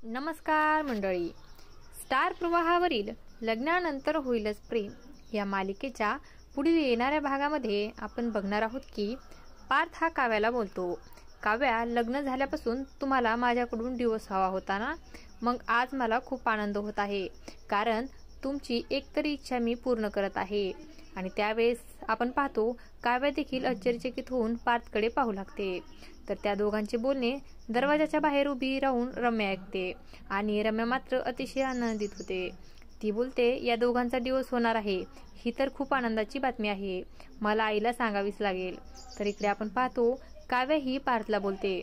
नमस्कार मंडळी. स्टार प्रवाहावरील लग्नानंतर होईलच प्रेम या मालिकेच्या पुढील येणाऱ्या भागामध्ये आपण बघणार आहोत की पार्थ हा काव्याला बोलतो, काव्या, लग्न झाल्यापासून तुम्हाला माझ्याकडून डिवोर्स हवा होता ना, मग आज मला खूप आनंद होत आहे, कारण तुमची एकतरी इच्छा मी पूर्ण करत आहे. आणि त्यावेळेस आपण पाहतो काव्या देखील आश्चर्यचकित होऊन पार्थकडे पाहू लागते. तर त्या दोघांचे बोलणे दरवाजाच्या बाहेर उभी राहून रम्या ऐकते आणि रम्या मात्र अतिशय आनंदित होते. ती बोलते, या दोघांचा डिवोर्स होणार आहे, ही तर खूप आनंदाची बातमी आहे, मला आईला सांगावीच लागेल. तर इकडे आपण पाहतो काव्या ही पार्थला बोलते,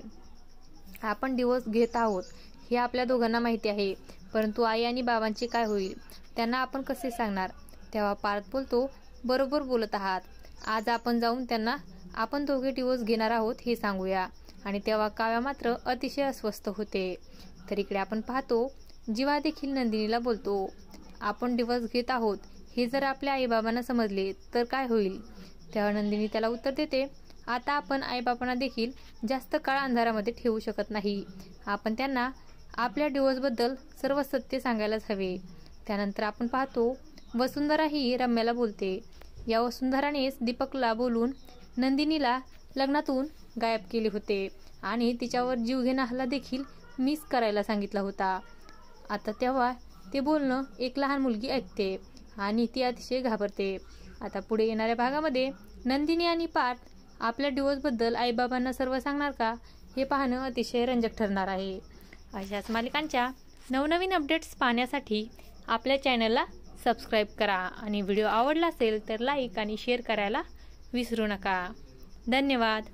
आपण डिवोर्स घेत आहोत हे आपल्या दोघांना माहिती आहे, परंतु आई आणि बाबांचे काय होईल, त्यांना आपण कसे सांगणार. तेव्हा पार्थ बोलतो, बरोबर बोलत आहात, आज आपण जाऊन त्यांना आपण दोघे डिवोर्स घेणार आहोत हे सांगूया. आणि तेव्हा काव्या मात्र अतिशय अस्वस्थ होते. तर इकडे आपण पाहतो जीवा देखील नंदिनीला बोलतो, आपण डिवोर्स घेत आहोत हे जर आपल्या आईबाबांना समजले तर काय होईल. तेव्हा नंदिनी त्याला उत्तर देते, आता आपण आईबाबांना देखील जास्त काळ अंधारामध्ये ठेवू शकत नाही, आपण त्यांना आपल्या डिवोर्सबद्दल सर्व सत्य सांगायलाच हवे. त्यानंतर आपण पाहतो वसुंधरा ही रम्याला बोलते, या वसुंधरानेच दीपकला बोलून नंदिनीला लग्नातून गायब केले होते आणि तिच्यावर जीवघेणा हल्ला देखील मिस करायला सांगितला होता. आता तेव्हा ते बोलणं एक लहान मुलगी ऐकते आणि ती अतिशय घाबरते. आता पुढे येणाऱ्या भागामध्ये नंदिनी आणि पार्थ आपल्या डिवोर्सबद्दल आईबाबांना सर्व सांगणार का, हे पाहणं अतिशय रंजक ठरणार आहे. अशाच मालिकांच्या नवनवीन अपडेट्स पाहण्यासाठी आपल्या चॅनलला सबस्क्राईब करा आणि व्हिडिओ आवडला असेल तर लाईक आणि शेअर करायला विसरू नका. धन्यवाद.